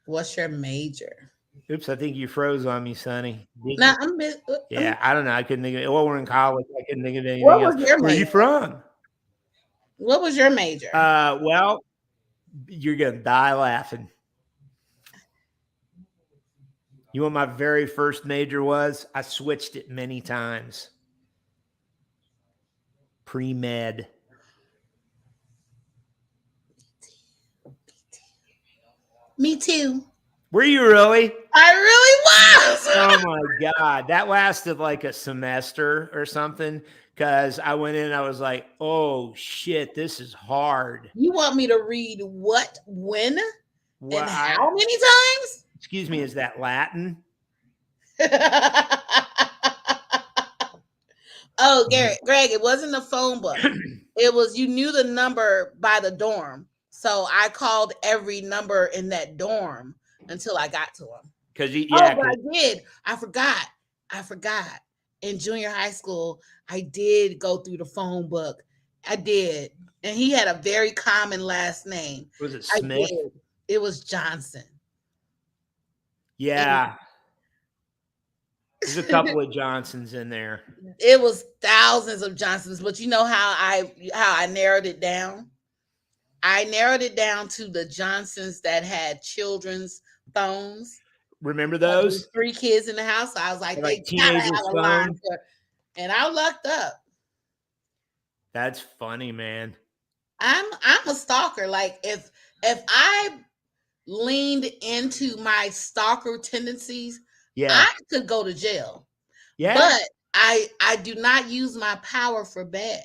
What's your major?
Oops, I think you froze on me, Sonny.
No,
I don't know. I couldn't think of it. Well, we're in college. I couldn't think of anything
else.
Where are you from?
What was your major?
Well, you're going to die laughing. You know what my very first major was? I switched it many times. Pre-med.
Me too.
Were you really?
I really was.
Oh my God. That lasted like a semester or something. because I went in and I was like, oh shit, this is hard.
You want me to read what, when,
Well,
and how many times?
Excuse me, is that Latin?
Oh, Greg, it wasn't a phone book. It was, you knew the number by the dorm. So I called every number in that dorm until I got to them.
Because
But I did. I forgot. In junior high school, I did go through the phone book. I did. And he had a very common last name.
Was it Smith?
It was Johnson.
Yeah. There's a couple of Johnsons in there.
It was thousands of Johnsons, but you know how I narrowed it down? I narrowed it down to the Johnsons that had children's phones.
Remember those?
3 kids in the house. So I was like,
like
they gotta have a line
phone.
and I lucked up.
That's funny, man.
I'm a stalker. Like if I leaned into my stalker tendencies,
Yeah.
I could go to jail.
Yeah.
But I do not use my power for bad.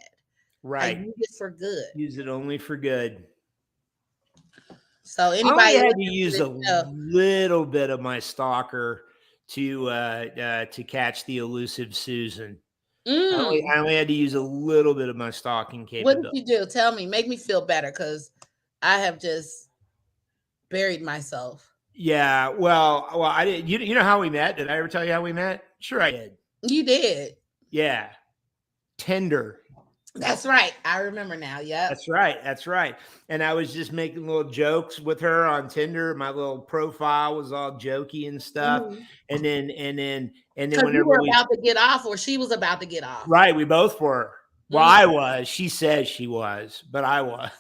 Right.
I use it for good.
Use it only for good.
So anybody
I had to use a little bit of my stalker to catch the elusive Susan. I only had to use a little bit of my stalking capability.
What did you do? Tell me. Make me feel better because I have just buried myself.
Yeah. Well, I did. You know how we met? Did I ever tell you how we met? Sure, I did.
You did.
Yeah. Tinder.
That's right. I remember now. Yeah.
That's right. And I was just making little jokes with her on Tinder. My little profile was all jokey and stuff.
Mm-hmm.
And then
whenever you were about to get off, or she was about to get off.
Right. We both were. Well, I was. She says she was, but I was.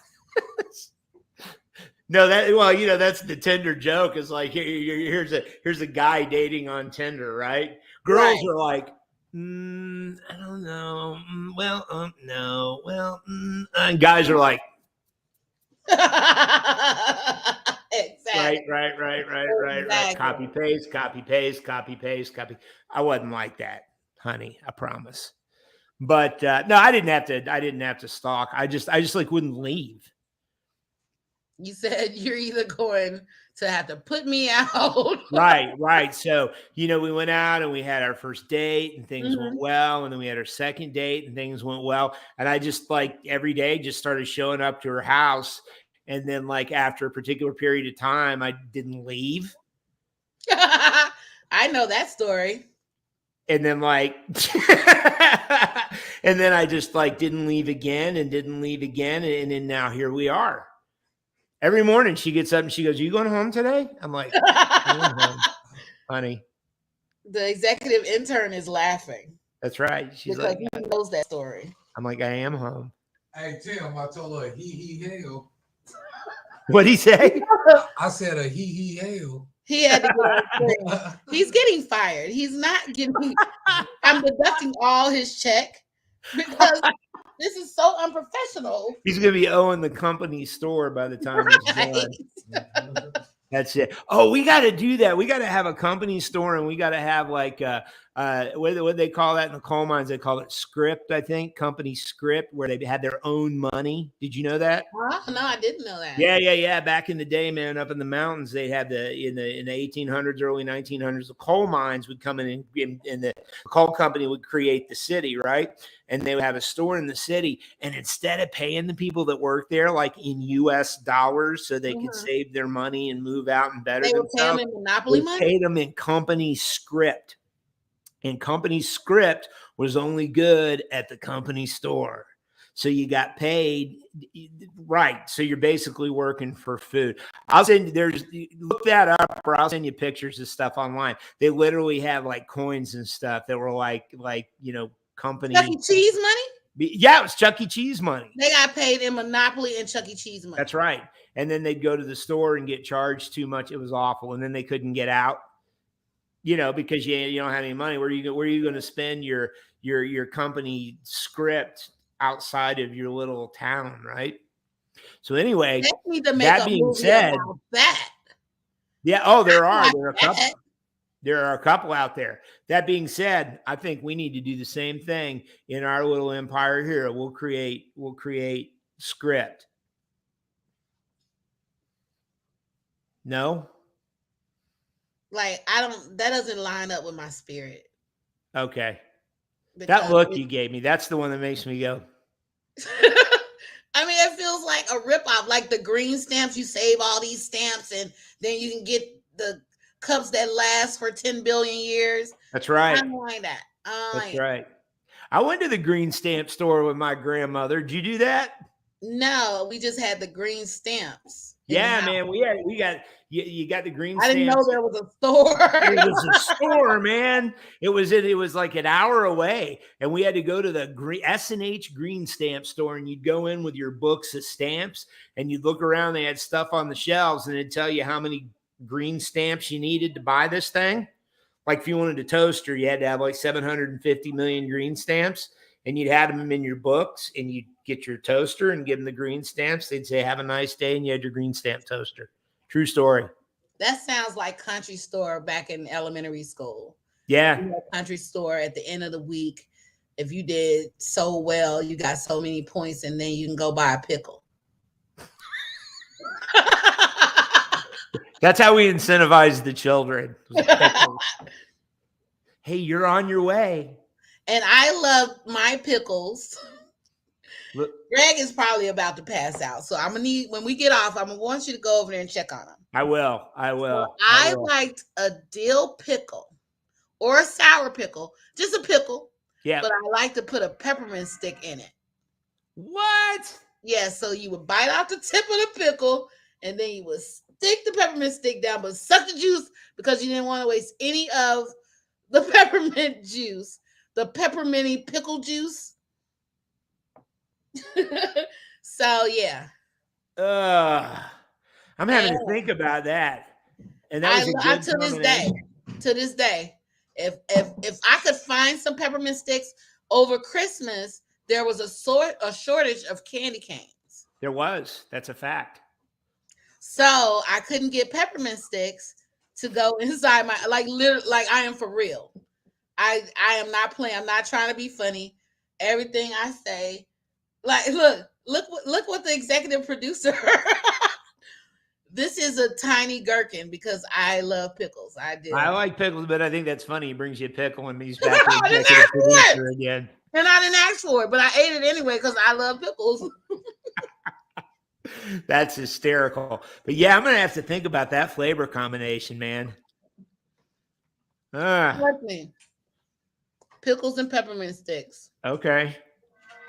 No, that's the Tinder joke. Is like here's a guy dating on Tinder, right? Girls are like, I don't know. No. Well, and guys are like,
exactly.
Right. Copy paste. I wasn't like that, honey. I promise. But no, I didn't have to stalk. I just like wouldn't leave.
You said you're either going to have to put me out.
Right. So, we went out and we had our first date and things went well. And then we had our second date and things went well. And I just like every day just started showing up to her house. And then like after a particular period of time, I didn't leave.
I know that story.
And then like, and then I just like didn't leave again. And then now here we are. Every morning she gets up and she goes, "You going home today?" I'm like, "I'm going home, honey."
The executive intern is laughing.
That's right. She's
because
like,
he knows that story.
I'm like, I am home.
Hey Tim, I told her he hell.
What'd he say?
I said a he hell.
He had to he's getting fired. He's not getting. I'm deducting all his check because this is so unprofessional.
He's going to be owing the company store by the time he's done. That's it. Oh, we got to do that. We got to have a company store, and we got to have like what they call that in the coal mines? They call it script, I think, company script, where they had their own money. Did you know that?
Oh, no, I didn't know that.
Yeah. Back in the day, man, up in the mountains, they had in the 1800s, early 1900s, the coal mines would come in and the coal company would create the city, right? And they would have a store in the city. And instead of paying the people that work there, like in US dollars, so they could save their money and move out and better themselves,
pay them in monopoly money?
Paid them in company script. And company script was only good at the company store. So you got paid, right? So you're basically working for food. I'll send look that up, or I'll send you pictures of stuff online. They literally have like coins and stuff that were like company.
Chuck E. Cheese money?
Yeah, it was Chuck E. Cheese money.
They got paid in Monopoly and Chuck E. Cheese money.
That's right. And then they'd go to the store and get charged too much. It was awful. And then they couldn't get out, because you don't have any money. Where are you going to spend your company script outside of your little town, right? So anyway, that being said,
that.
Yeah. Oh, there are a couple. There are a couple out there. That being said, I think we need to do the same thing in our little empire here. We'll create script. No?
Like that doesn't line up with my spirit.
Okay. That
Because
look you gave me, that's the one that makes me go.
I mean, it feels like a ripoff, like the green stamps. You save all these stamps, and then you can get the cups that last for 10 billion years.
That's right.
I don't like that.
That's right. I went to the green stamp store with my grandmother. Did you do that?
No, we just had the green stamps.
Yeah, man. You got the green
I
stamps.
didn't know there was a store.
It was a store, man. It was like an hour away, and we had to go to the S&H green stamp store, and you'd go in with your books of stamps, and you'd look around. They had stuff on the shelves, and it'd tell you how many green stamps you needed to buy this thing. Like if you wanted a toaster, you had to have like 750 million green stamps, and you'd have them in your books, and you'd get your toaster and give them the green stamps. They'd say, "Have a nice day," and you had your green stamp toaster. True story.
That sounds like country store back in elementary school.
Yeah.
Country store at the end of the week. If you did so well, you got so many points, and then you can go buy a pickle.
That's how we incentivize the children. Hey, you're on your way.
And I love my pickles.
Look.
Greg is probably about to pass out. So I'm going to need, when we get off, I'm going to want you to go over there and check on him.
I will.
So I liked a dill pickle or a sour pickle, just a pickle.
Yeah.
But I like to put a peppermint stick in it.
What?
Yeah. So you would bite out the tip of the pickle, and then you would stick the peppermint stick down, but suck the juice because you didn't want to waste any of the peppermint juice, the pepperminty pickle juice. So yeah.
I'm having to think about that. And that was a good
to this day, if I could find some peppermint sticks over Christmas, there was a shortage of candy canes.
There was. That's a fact.
So I couldn't get peppermint sticks to go inside my like I am for real. I am not playing. I'm not trying to be funny. Everything I say, like look what the executive producer. This is a tiny gherkin because I love pickles. I do.
I like pickles, but I think that's funny. He brings you a pickle and he's back to executive producer again.
And I didn't ask for it, but I ate it anyway because I love pickles.
That's hysterical. But yeah, I'm gonna have to think about that flavor combination, man.
Pickles and peppermint sticks.
Okay.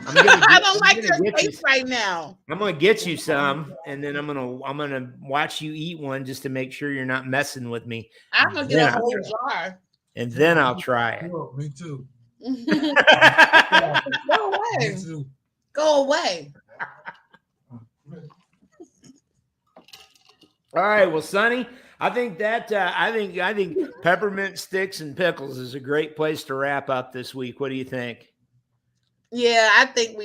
I don't like your face right now.
I'm gonna get you some, and then I'm gonna watch you eat one just to make sure you're not messing with me.
I'm gonna get a whole jar,
and then I'll try it.
Me too.
Go away. Me too. Go away.
All right, well, Sonny, I think peppermint sticks and pickles is a great place to wrap up this week. What do you think?
Yeah, I think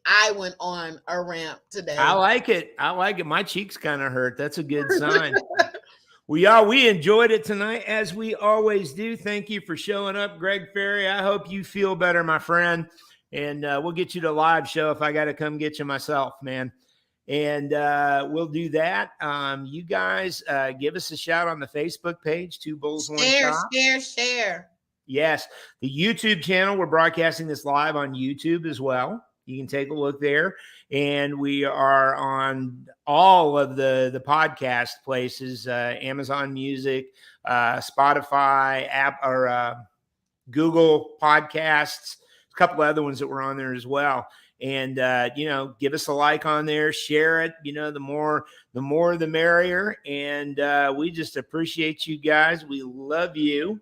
I went on a ramp today.
I like it. My cheeks kind of hurt. That's a good sign. We enjoyed it tonight, as we always do. Thank you for showing up, Greg Ferry. I hope you feel better, my friend. And we'll get you to live show if I got to come get you myself, man. And we'll do that. You guys give us a shout on the Facebook page, Two Bulls, One Shop.
Share.
Yes. The YouTube channel, we're broadcasting this live on YouTube as well. You can take a look there. And we are on all of the podcast places, Amazon Music, Spotify, Google Podcasts, a couple of other ones that were on there as well. And, give us a like on there, share it, the more, the merrier. And we just appreciate you guys. We love you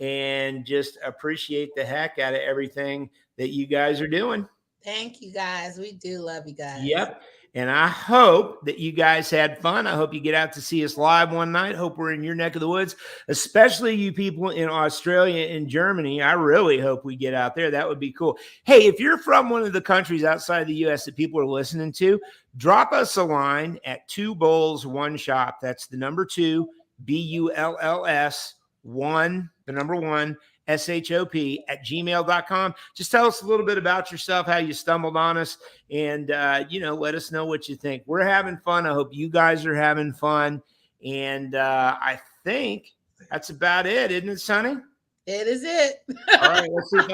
and just appreciate the heck out of everything that you guys are doing.
Thank you guys. We do love you guys.
Yep. And I hope that you guys had fun. I hope you get out to see us live one night. Hope we're in your neck of the woods, especially you people in Australia and Germany. I really hope we get out there. That would be cool. Hey, if you're from one of the countries outside the U.S. that people are listening to, drop us a line at Two Bulls, One Shop. That's the number 2, BULLS1, the number 1, SHOP@gmail.com. Just tell us a little bit about yourself, how you stumbled on us, and, let us know what you think. We're having fun. I hope you guys are having fun. And I think that's about it, isn't it, Sonny?
It is it.
All right, let's see if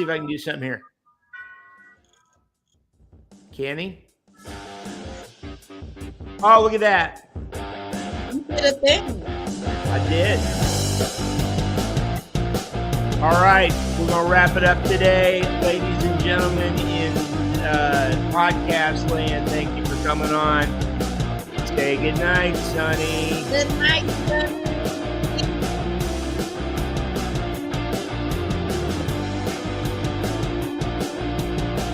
I can do something here. Can he? Oh, look at that.
You did a thing.
I did. All right, we're going to wrap it up today. Ladies and gentlemen in podcast land, thank you for coming on. Say good night, Sonny.
Good night,